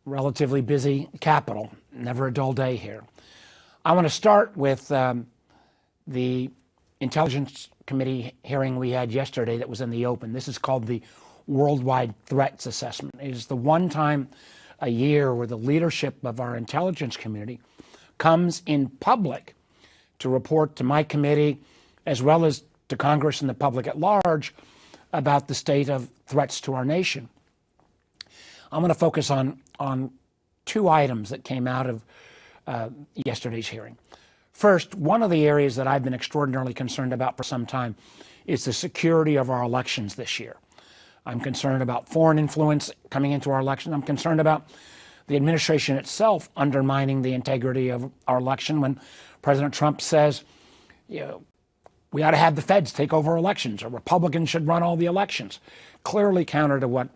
relatively busy Capitol. Never a dull day here. I want to start with the Intelligence Committee hearing we had yesterday that was in the open. This is called the Worldwide Threats Assessment. It is the one time a year where the leadership of our intelligence community comes in public to report to my committee, as well as to Congress and the public at large, about the state of threats to our nation. I'm going to focus on two items that came out of yesterday's hearing. First, one of the areas that I've been extraordinarily concerned about for some time is the security of our elections this year. I'm concerned about foreign influence coming into our election. I'm concerned about the administration itself undermining the integrity of our election when President Trump says, we ought to have the feds take over elections, or Republicans should run all the elections. Clearly counter to what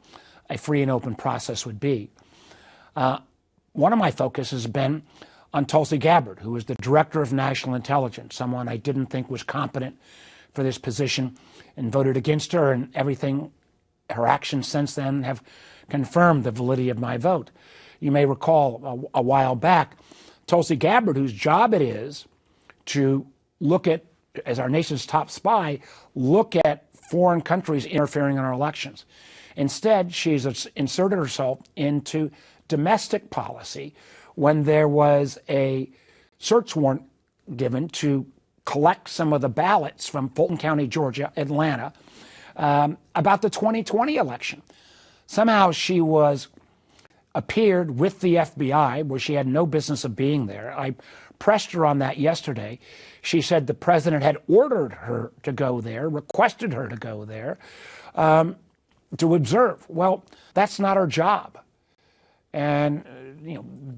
a free and open process would be. One of my focuses has been on Tulsi Gabbard, who is the Director of National Intelligence, someone I didn't think was competent for this position, and voted against her, and everything, her actions since then have confirmed the validity of my vote. You may recall a while back, Tulsi Gabbard, whose job it is to look at, as our nation's top spy, look at foreign countries interfering in our elections. Instead, she's inserted herself into domestic policy when there was a search warrant given to collect some of the ballots from Fulton County, Georgia, Atlanta, about the 2020 election. Somehow she appeared with the FBI where she had no business of being there. I pressed her on that yesterday. She said the president had ordered her to go there, requested her to go there to observe. Well, that's not her job. And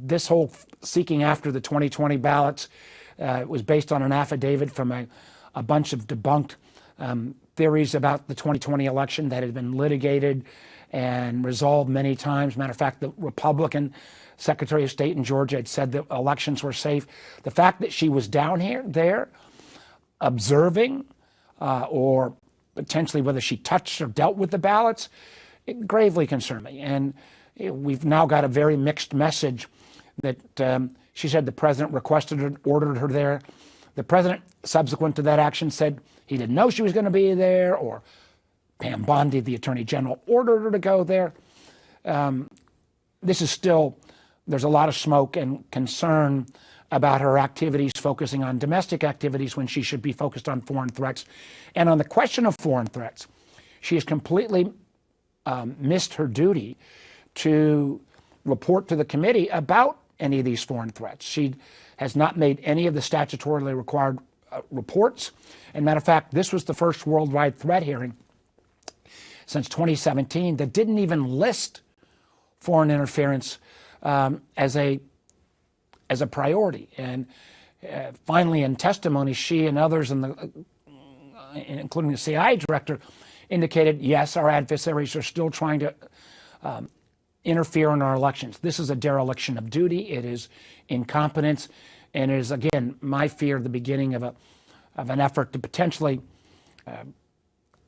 this whole seeking after the 2020 ballots was based on an affidavit from a bunch of debunked theories about the 2020 election that had been litigated and resolved many times. Matter of fact, the Republican Secretary of State in Georgia had said that elections were safe. The fact that she was down there observing, or potentially whether she touched or dealt with the ballots, it gravely concerned me. And we've now got a very mixed message that she said the president requested her, ordered her there. The president, subsequent to that action, said he didn't know she was going to be there, or Pam Bondi, the attorney general, ordered her to go there. This is still, there's a lot of smoke and concern about her activities focusing on domestic activities when she should be focused on foreign threats. And on the question of foreign threats, she has completely missed her duty to report to the committee about any of these foreign threats. She has not made any of the statutorily required reports. And matter of fact, this was the first worldwide threat hearing since 2017 that didn't even list foreign interference as a priority. And finally, in testimony, she and others, including the CIA director, indicated, yes, our adversaries are still trying to interfere in our elections. This is a dereliction of duty. It is incompetence. And it is, again, my fear, the beginning of an effort to potentially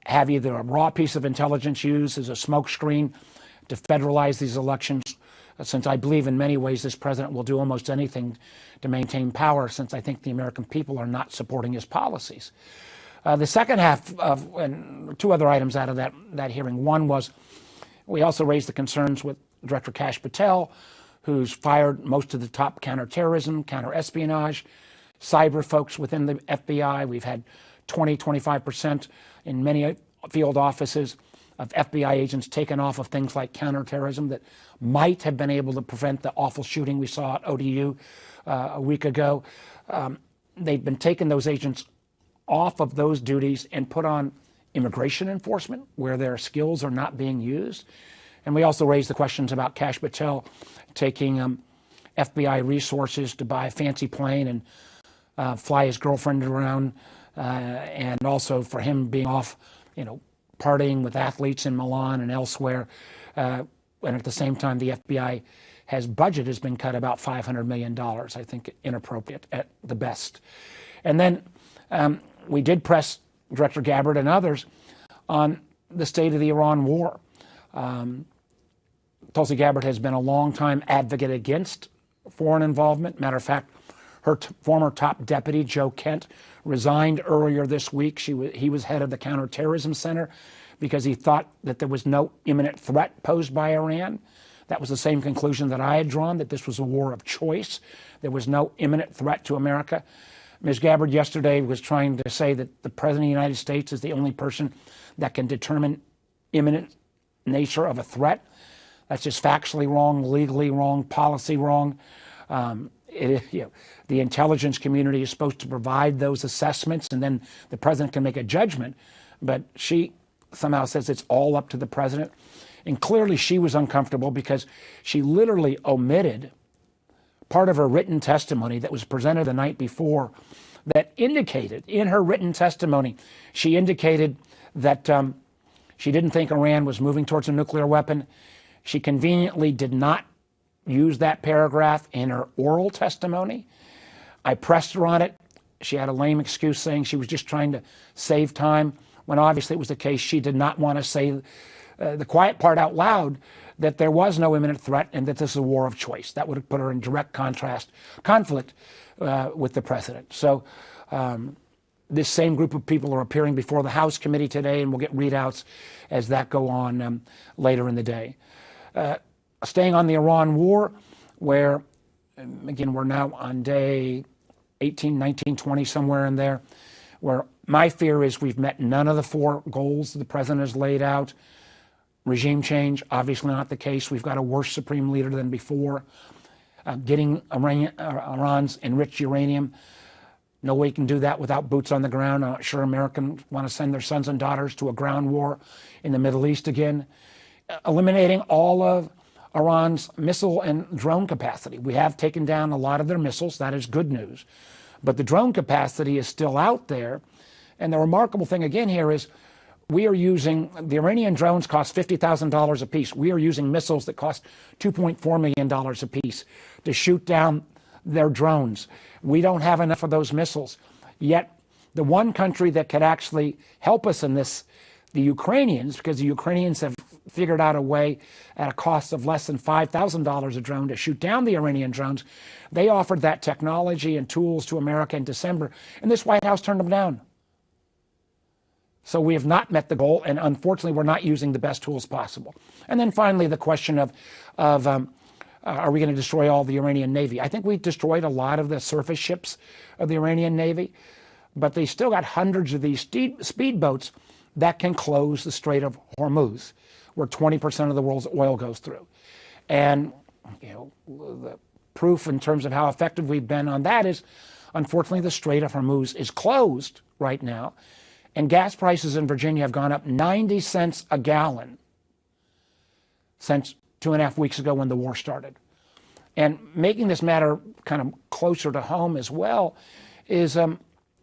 have either a raw piece of intelligence used as a smokescreen to federalize these elections, since I believe in many ways this president will do almost anything to maintain power, since I think the American people are not supporting his policies. The second half of, and two other items out of that hearing. One was, we also raised the concerns with Director Kash Patel, who's fired most of the top counterterrorism, counterespionage, cyber folks within the FBI. We've had 25% in many field offices of FBI agents taken off of things like counterterrorism that might have been able to prevent the awful shooting we saw at ODU a week ago. They've been taking those agents off of those duties and put on immigration enforcement where their skills are not being used. And we also raised the questions about Kash Patel taking FBI resources to buy a fancy plane and fly his girlfriend around, and also for him being off, partying with athletes in Milan and elsewhere. And at the same time, the FBI budget has been cut about $500 million, I think inappropriate at the best. And then we did press Director Gabbard and others on the state of the Iran war. Tulsi Gabbard has been a long-time advocate against foreign involvement. Matter of fact, her former top deputy, Joe Kent, resigned earlier this week. He was head of the Counterterrorism Center because he thought that there was no imminent threat posed by Iran. That was the same conclusion that I had drawn, that this was a war of choice. There was no imminent threat to America. Ms. Gabbard yesterday was trying to say that the President of the United States is the only person that can determine imminent nature of a threat. That's just factually wrong, legally wrong, policy wrong. The intelligence community is supposed to provide those assessments, and then the president can make a judgment. But she somehow says it's all up to the president. And clearly she was uncomfortable because she literally omitted part of her written testimony that was presented the night before that indicated, in her written testimony, she indicated that she didn't think Iran was moving towards a nuclear weapon. She conveniently did not use that paragraph in her oral testimony. I pressed her on it. She had a lame excuse saying she was just trying to save time, when obviously it was the case she did not want to say the quiet part out loud, that there was no imminent threat and that this is a war of choice. That would have put her in direct conflict with the president. So this same group of people are appearing before the House committee today, and we'll get readouts as that go on later in the day. Staying on the Iran war, where, again, we're now on day 18, 19, 20, somewhere in there, where my fear is we've met none of the 4 goals the president has laid out. Regime change, obviously not the case. We've got a worse supreme leader than before. Getting Iran's enriched uranium, no way can do that without boots on the ground. I'm not sure Americans want to send their sons and daughters to a ground war in the Middle East again. Eliminating all of Iran's missile and drone capacity. We have taken down a lot of their missiles. That is good news. But the drone capacity is still out there. And the remarkable thing again here is we are using, the Iranian drones cost $50,000 a piece. We are using missiles that cost $2.4 million a piece to shoot down their drones. We don't have enough of those missiles. Yet the one country that could actually help us in this, the Ukrainians, because the Ukrainians have figured out a way at a cost of less than $5,000 a drone to shoot down the Iranian drones. They offered that technology and tools to America in December, and this White House turned them down. So we have not met the goal, and unfortunately, we're not using the best tools possible. And then finally, the question of are we going to destroy all the Iranian Navy? I think we destroyed a lot of the surface ships of the Iranian Navy, but they still got hundreds of these speedboats that can close the Strait of Hormuz, where 20% of the world's oil goes through. And the proof in terms of how effective we've been on that is, unfortunately, the Strait of Hormuz is closed right now. And gas prices in Virginia have gone up 90 cents a gallon since 2.5 weeks ago when the war started. And making this matter kind of closer to home as well is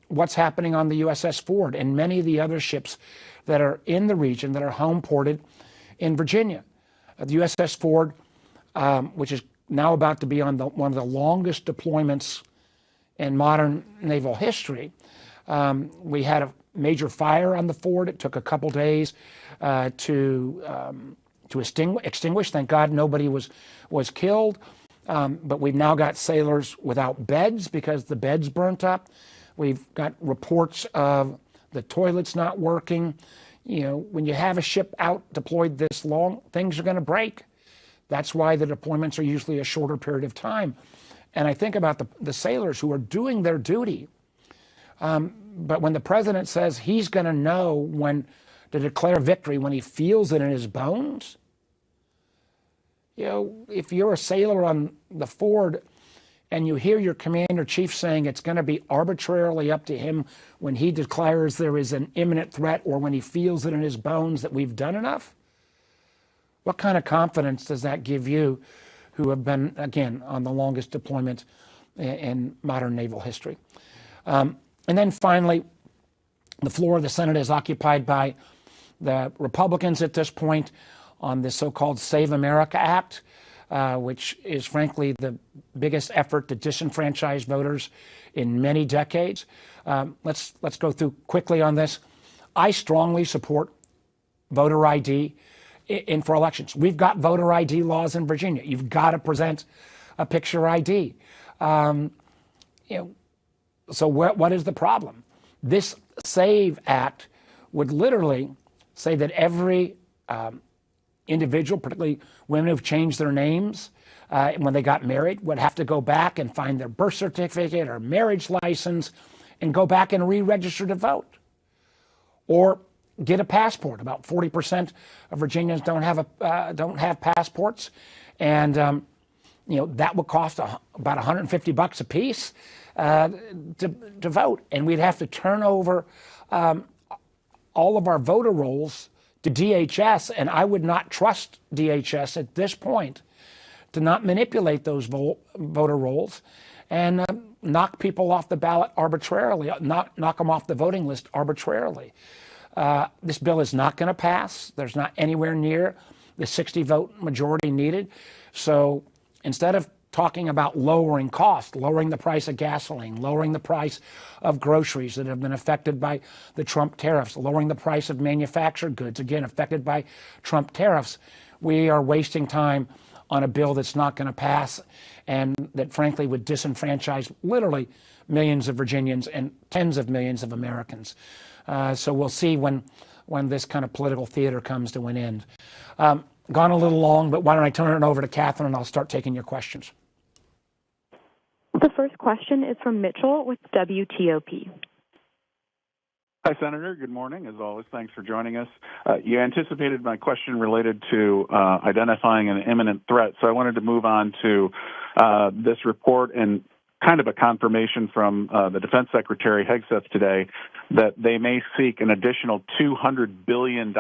what's happening on the USS Ford and many of the other ships that are in the region that are home ported in Virginia. The USS Ford, which is now about to be on one of the longest deployments in modern naval history. We had a major fire on the Ford. It took a couple days to extinguish. Thank God nobody was killed. But we've now got sailors without beds because the beds burnt up. We've got reports of the toilets not working. When you have a ship out deployed this long, things are going to break. That's why the deployments are usually a shorter period of time. And I think about the sailors who are doing their duty. But when the president says he's going to know when to declare victory, when he feels it in his bones, if you're a sailor on the Ford and you hear your commander-in-chief saying it's going to be arbitrarily up to him when he declares there is an imminent threat or when he feels it in his bones that we've done enough, what kind of confidence does that give you, who have been, again, on the longest deployment in modern naval history? And then finally, the floor of the Senate is occupied by the Republicans at this point on the so-called Save America Act, which is frankly the biggest effort to disenfranchise voters in many decades. Let's go through quickly on this. I strongly support voter ID in for elections. We've got voter ID laws in Virginia. You've got to present a picture ID. So what is the problem? This SAVE Act would literally say that every individual, particularly women who've changed their names when they got married, would have to go back and find their birth certificate or marriage license and go back and re-register to vote. Or get a passport. About 40% of Virginians don't have passports, and that would cost about $150 a piece to vote, and we'd have to turn over all of our voter rolls to DHS, and I would not trust DHS at this point to not manipulate those voter rolls and knock people off the ballot arbitrarily, knock them off the voting list arbitrarily. This bill is not going to pass. There's not anywhere near the 60-vote majority needed. So instead of talking about lowering costs, lowering the price of gasoline, lowering the price of groceries that have been affected by the Trump tariffs, lowering the price of manufactured goods, again, affected by Trump tariffs, we are wasting time on a bill that's not going to pass and that, frankly, would disenfranchise literally millions of Virginians and tens of millions of Americans. So we'll see when this kind of political theater comes to an end. Gone a little long, but why don't I turn it over to Catherine and I'll start taking your questions. The first question is from Mitchell with WTOP. Hi, Senator. Good morning. As always, thanks for joining us. You anticipated my question related to identifying an imminent threat, so I wanted to move on to this report and kind of a confirmation from the Defense Secretary Hegseth today that they may seek an additional $200 billion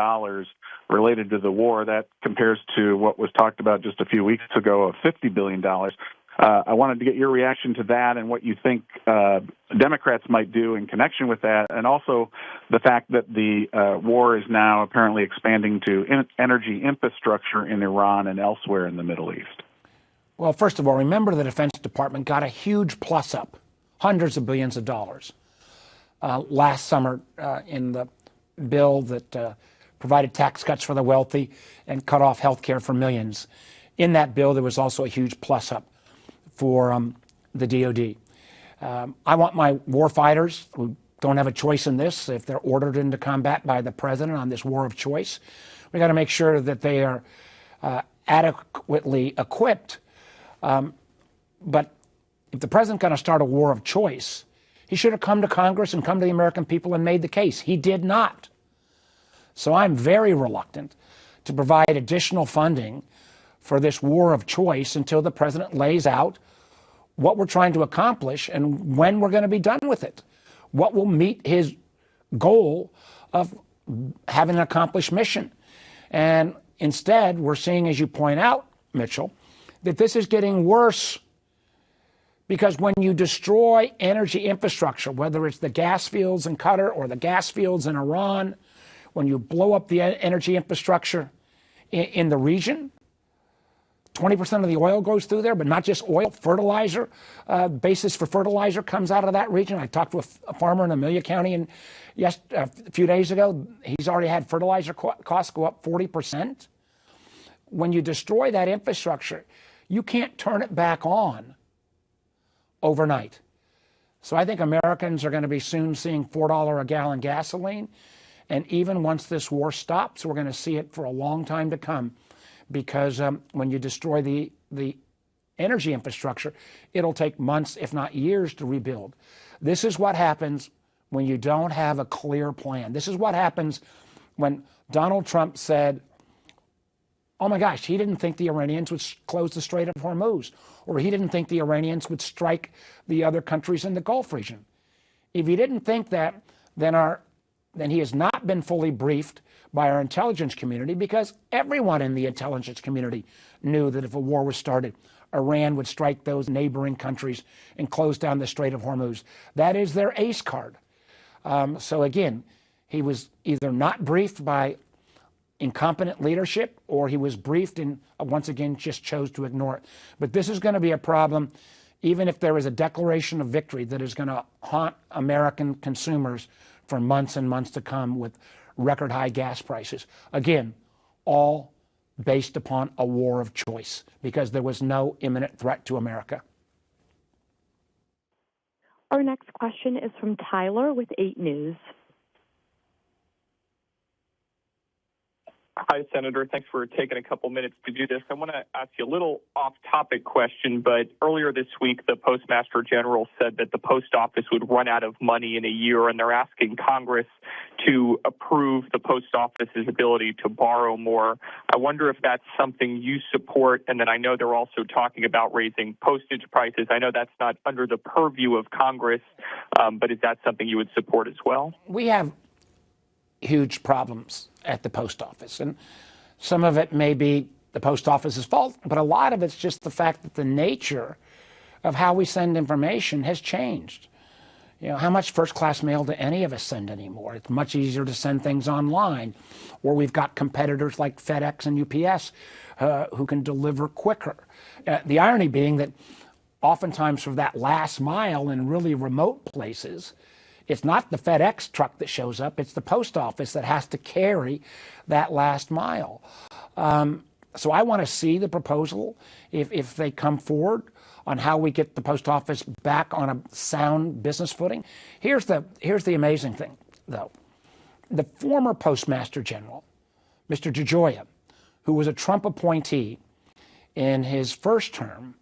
related to the war. That compares to what was talked about just a few weeks ago of $50 billion. I wanted to get your reaction to that and what you think Democrats might do in connection with that, and also the fact that the war is now apparently expanding to energy infrastructure in Iran and elsewhere in the Middle East. Well, first of all, remember the Defense Department got a huge plus up, hundreds of billions of dollars, last summer in the bill that provided tax cuts for the wealthy and cut off health care for millions. In that bill, there was also a huge plus up for the DOD. I want my war fighters who don't have a choice in this, if they're ordered into combat by the president on this war of choice, we got to make sure that they are adequately equipped. But if the president's going to start a war of choice, he should have come to Congress and come to the American people and made the case. He did not. So I'm very reluctant to provide additional funding for this war of choice until the president lays out what we're trying to accomplish and when we're going to be done with it. What will meet his goal of having an accomplished mission. And instead, we're seeing, as you point out, Mitchell, that this is getting worse because when you destroy energy infrastructure, whether it's the gas fields in Qatar or the gas fields in Iran, when you blow up the energy infrastructure in the region, 20% of the oil goes through there, but not just oil, fertilizer. Basis for fertilizer comes out of that region. I talked to a farmer in Amelia County and a few days ago. He's already had fertilizer costs go up 40%. When you destroy that infrastructure, you can't turn it back on overnight. So I think Americans are going to be soon seeing $4 a gallon gasoline. And even once this war stops, we're going to see it for a long time to come. Because when you destroy the energy infrastructure, it'll take months, if not years, to rebuild. This is what happens when you don't have a clear plan. This is what happens when Donald Trump said, oh my gosh, he didn't think the Iranians would close the Strait of Hormuz, or he didn't think the Iranians would strike the other countries in the Gulf region. If he didn't think that, then he has not been fully briefed by our intelligence community, because everyone in the intelligence community knew that if a war was started, Iran would strike those neighboring countries and close down the Strait of Hormuz. That is their ace card. So again, he was either not briefed by incompetent leadership, or he was briefed and once again just chose to ignore it. But this is going to be a problem, even if there is a declaration of victory that is going to haunt American consumers for months and months to come with record high gas prices. Again, all based upon a war of choice because there was no imminent threat to America. Our next question is from Tyler with 8 News. Hi, Senator. Thanks for taking a couple minutes to do this. I want to ask you a little off-topic question, but earlier this week, the Postmaster General said that the post office would run out of money in a year, and they're asking Congress to approve the post office's ability to borrow more. I wonder if that's something you support, and then I know they're also talking about raising postage prices. I know that's not under the purview of Congress, but is that something you would support as well? We have huge problems at the post office, and some of it may be the post office's fault, but a lot of it's just the fact that the nature of how we send information has changed. You know, how much first-class mail do any of us send anymore? It's much easier to send things online, or we've got competitors like FedEx and UPS who can deliver quicker. The irony being that oftentimes for that last mile in really remote places, it's not the FedEx truck that shows up, it's the post office that has to carry that last mile. So I want to see the proposal, if they come forward, on how we get the post office back on a sound business footing. Here's the amazing thing, though. The former Postmaster General, Mr. DeGioia, who was a Trump appointee in his first term,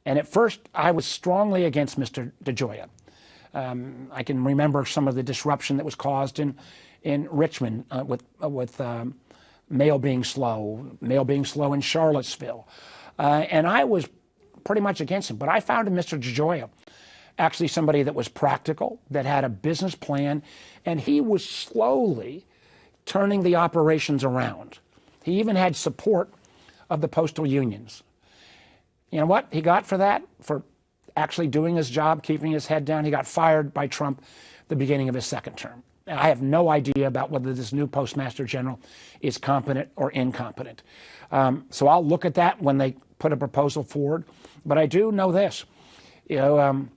and at first I was strongly against Mr. DeGioia. I can remember some of the disruption that was caused in Richmond with mail being slow in Charlottesville. And I was pretty much against him. But I found in Mr. DeGioia actually somebody that was practical, that had a business plan, and he was slowly turning the operations around. He even had support of the postal unions. You know what he got for that? For actually doing his job, keeping his head down. He got fired by Trump at the beginning of his second term. I have no idea about whether this new Postmaster General is competent or incompetent. So I'll look at that when they put a proposal forward. But I do know this, in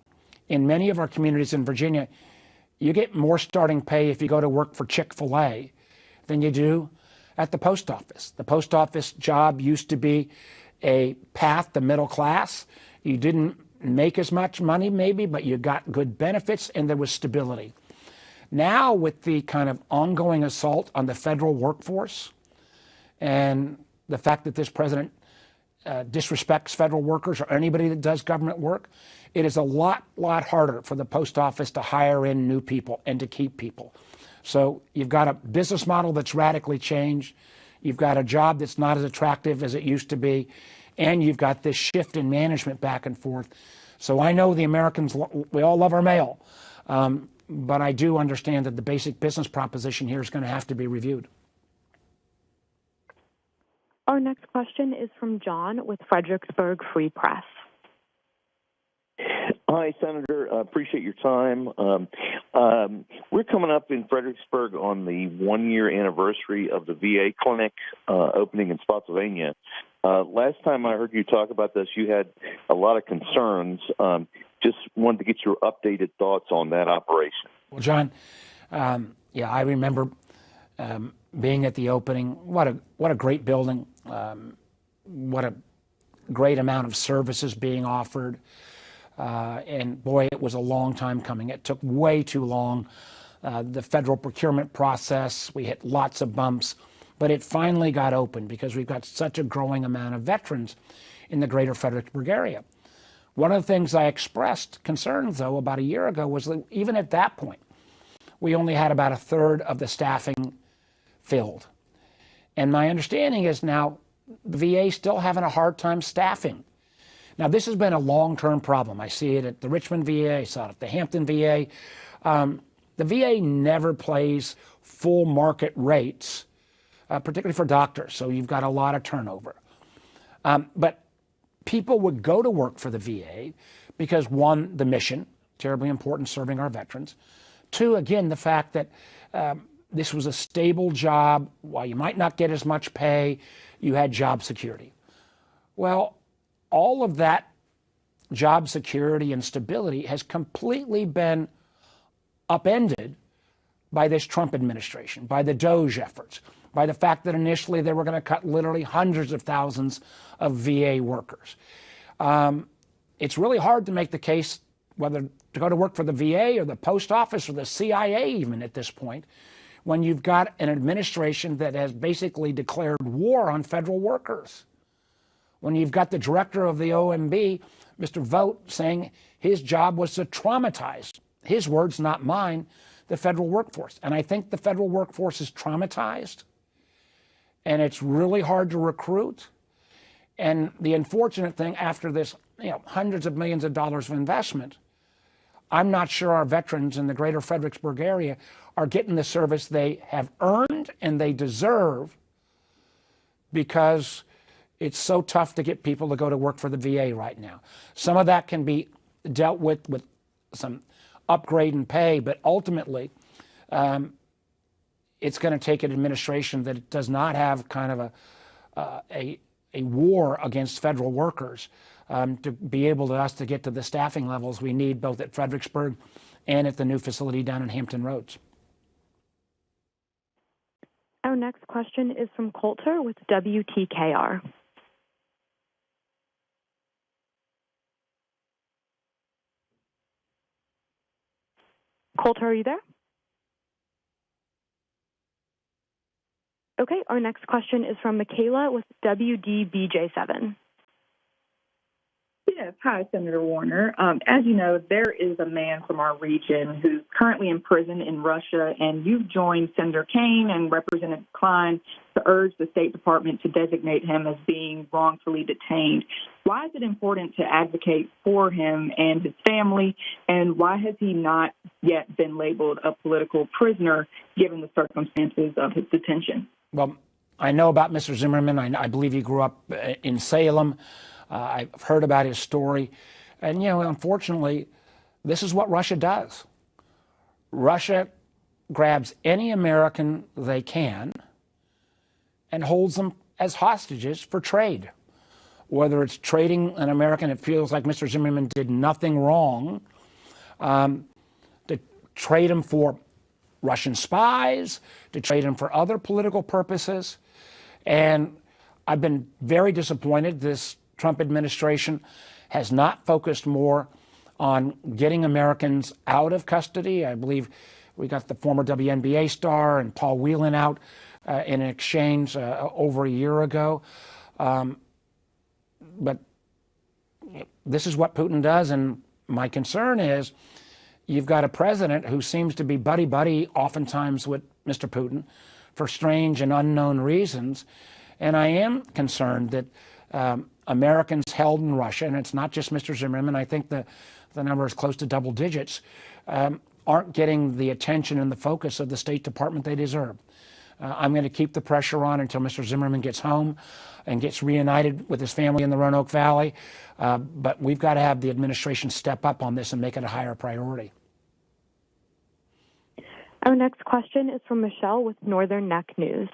many of our communities in Virginia, you get more starting pay if you go to work for Chick-fil-A than you do at the post office. The post office job used to be a path to middle class. You didn't make as much money maybe, but you got good benefits and there was stability. Now with the kind of ongoing assault on the federal workforce and the fact that this president disrespects federal workers or anybody that does government work, it is a lot harder for the post office to hire in new people and to keep people. So you've got a business model that's radically changed. You've got a job that's not as attractive as it used to be. And you've got this shift in management back and forth. So I know the Americans, we all love our mail. But I do understand that the basic business proposition here is going to have to be reviewed. Our next question is from John with Fredericksburg Free Press. Hi, Senator. Appreciate your time. We're coming up in Fredericksburg on the one-year anniversary of the VA clinic opening in Spotsylvania. Last time I heard you talk about this, you had a lot of concerns. Just wanted to get your updated thoughts on that operation. Well, John, yeah, I remember being at the opening. What a great building. What a great amount of services being offered. And boy, it was a long time coming. It took way too long. The federal procurement process, we hit lots of bumps, but it finally got open because we've got such a growing amount of veterans in the greater Fredericksburg area. One of the things I expressed concerns, though, about a year ago was that even at that point, we only had about a third of the staffing filled. And my understanding is now the VA still having a hard time staffing. Now, this has been a long-term problem. I see it at the Richmond VA, I saw it at the Hampton VA. The VA never plays full market rates, particularly for doctors, so you've got a lot of turnover. But people would go to work for the VA because, one, the mission, terribly important, serving our veterans. Two, again, the fact that this was a stable job. While you might not get as much pay, you had job security. Well, all of that job security and stability has completely been upended by this Trump administration, by the DOGE efforts, by the fact that initially they were going to cut literally hundreds of thousands of VA workers. It's really hard to make the case whether to go to work for the VA or the post office or the CIA even at this point, when you've got an administration that has basically declared war on federal workers. When you've got the director of the OMB, Mr. Vogt, saying his job was to traumatize, his words, not mine, the federal workforce. And I think the federal workforce is traumatized, and it's really hard to recruit. And the unfortunate thing, after this, hundreds of millions of dollars of investment, I'm not sure our veterans in the greater Fredericksburg area are getting the service they have earned and they deserve, because it's so tough to get people to go to work for the VA right now. Some of that can be dealt with some upgrade in pay, but ultimately it's going to take an administration that does not have kind of a war against federal workers to be able to get to the staffing levels we need, both at Fredericksburg and at the new facility down in Hampton Roads. Our next question is from Coulter with WTKR. Coulter, are you there? Okay, our next question is from Michaela with WDBJ7. Yes. Hi, Senator Warner. As you know, there is a man from our region who's currently in prison in Russia, and you've joined Senator Kaine and Representative Klein to urge the State Department to designate him as being wrongfully detained. Why is it important to advocate for him and his family, and why has he not yet been labeled a political prisoner given the circumstances of his detention? Well, I know about Mr. Zimmerman. I believe he grew up in Salem. I've heard about his story. And, unfortunately, this is what Russia does. Russia grabs any American they can and holds them as hostages for trade. Whether it's trading an American, it feels like Mr. Zimmerman did nothing wrong, to trade him for Russian spies, to trade him for other political purposes. And I've been very disappointed this Trump administration has not focused more on getting Americans out of custody. I believe we got the former WNBA star and Paul Whelan out in an exchange over a year ago. But this is what Putin does, and my concern is you've got a president who seems to be buddy-buddy oftentimes with Mr. Putin for strange and unknown reasons. And I am concerned that Americans held in Russia, and it's not just Mr. Zimmerman, I think the number is close to double digits, aren't getting the attention and the focus of the State Department they deserve. I'm going to keep the pressure on until Mr. Zimmerman gets home and gets reunited with his family in the Roanoke Valley. But we've got to have the administration step up on this and make it a higher priority. Our next question is from Michelle with Northern Neck News.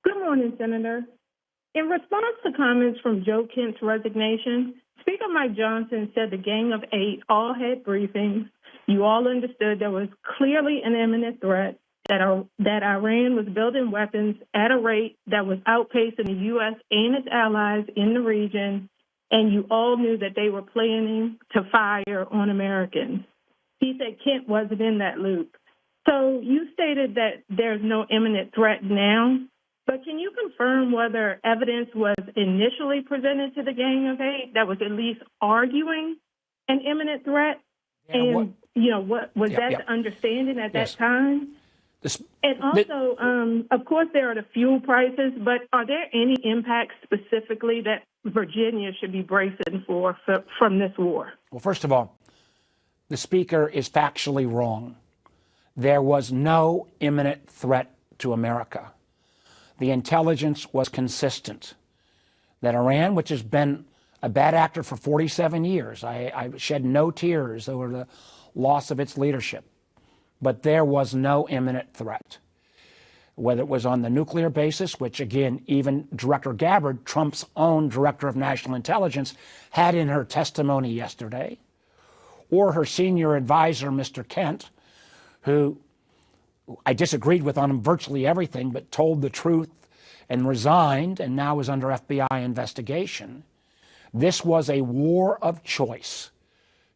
Good morning, Senator. In response to comments from Joe Kent's resignation, Speaker Mike Johnson said the Gang of Eight all had briefings. You all understood there was clearly an imminent threat, that Iran was building weapons at a rate that was outpacing the U.S. and its allies in the region, and you all knew that they were planning to fire on Americans. He said Kent wasn't in that loop. So you stated that there's no imminent threat now, but can you confirm whether evidence was initially presented to the Gang of Eight that was at least arguing an imminent threat? Yeah, what was that the understanding at that time? And also, of course, there are the fuel prices, but are there any impacts specifically that Virginia should be bracing for from this war? Well, first of all, the Speaker is factually wrong. There was no imminent threat to America. The intelligence was consistent that Iran, which has been a bad actor for 47 years, I shed no tears over the loss of its leadership, but there was no imminent threat. Whether it was on the nuclear basis, which again, even Director Gabbard, Trump's own Director of National Intelligence, had in her testimony yesterday, or her senior advisor, Mr. Kent, who I disagreed with on virtually everything, but told the truth and resigned, and now is under FBI investigation. This was a war of choice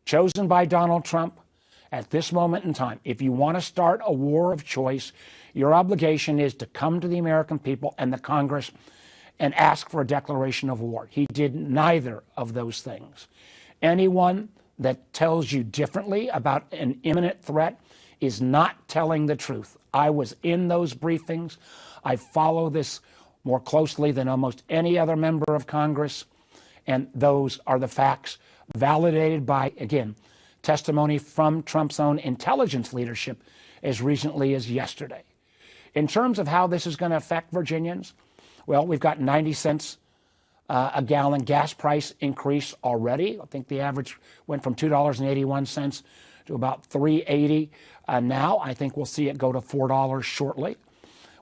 chosen by Donald Trump at this moment in time. If you want to start a war of choice, your obligation is to come to the American people and the Congress and ask for a declaration of war. He did neither of those things. Anyone that tells you differently about an imminent threat is not telling the truth. I was in those briefings. I follow this more closely than almost any other member of Congress, and those are the facts validated by, again, testimony from Trump's own intelligence leadership as recently as yesterday. In terms of how this is going to affect Virginians, well, we've got 90 cents a gallon gas price increase already. I think the average went from $2.81 to about $3.80 now. I think we'll see it go to $4 shortly.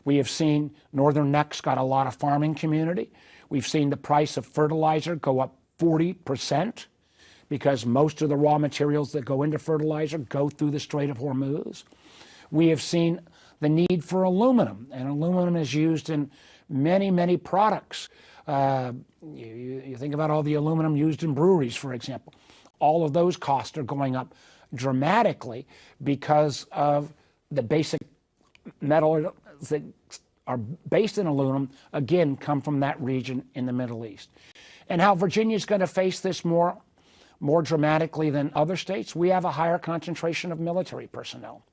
We have seen Northern Neck's got a lot of farming community. We've seen the price of fertilizer go up 40% because most of the raw materials that go into fertilizer go through the Strait of Hormuz. We have seen the need for aluminum, and aluminum is used in many, many products. You think about all the aluminum used in breweries, for example. All of those costs are going up dramatically because of the basic metals that are based in aluminum, again, come from that region in the Middle East. And how Virginia is going to face this more dramatically than other states, we have a higher concentration of military personnel.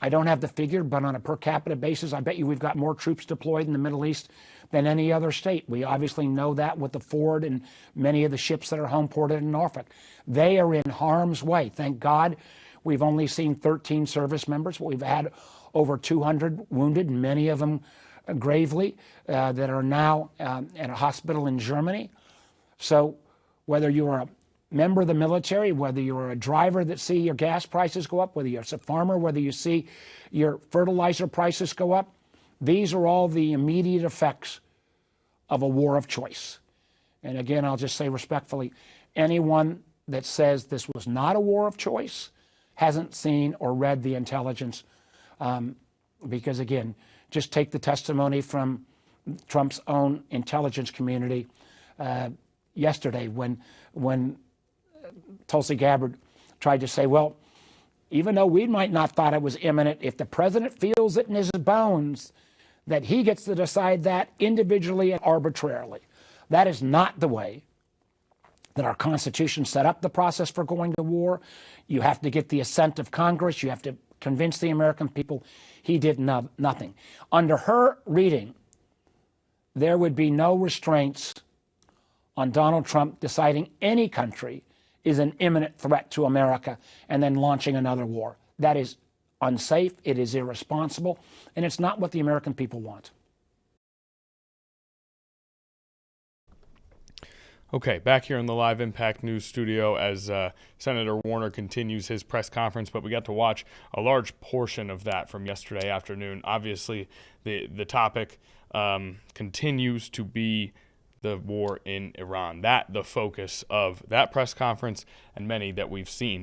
I don't have the figure, but on a per capita basis, I bet you we've got more troops deployed in the Middle East than any other state. We obviously know that with the Ford and many of the ships that are home ported in Norfolk. They are in harm's way. Thank God we've only seen 13 service members, but we've had over 200 wounded, many of them gravely, that are now at a hospital in Germany. So whether you're a member of the military, whether you're a driver that see your gas prices go up, whether you're a farmer, whether you see your fertilizer prices go up, these are all the immediate effects of a war of choice. And again, I'll just say respectfully, anyone that says this was not a war of choice hasn't seen or read the intelligence, because again, just take the testimony from Trump's own intelligence community yesterday when Tulsi Gabbard tried to say, well, even though we might not thought it was imminent, if the president feels it in his bones, that he gets to decide that individually and arbitrarily. That is not the way that our Constitution set up the process for going to war. You have to get the assent of Congress. You have to convince the American people. He did nothing. Under her reading, there would be no restraints on Donald Trump deciding any country is an imminent threat to America and then launching another war. That is unsafe, it is irresponsible, and it's not what the American people want. Okay, back here in the Live Impact News studio as Senator Warner continues his press conference, but we got to watch a large portion of that from yesterday afternoon. Obviously, the topic continues to be the war in Iran. That the focus of that press conference and many that we've seen.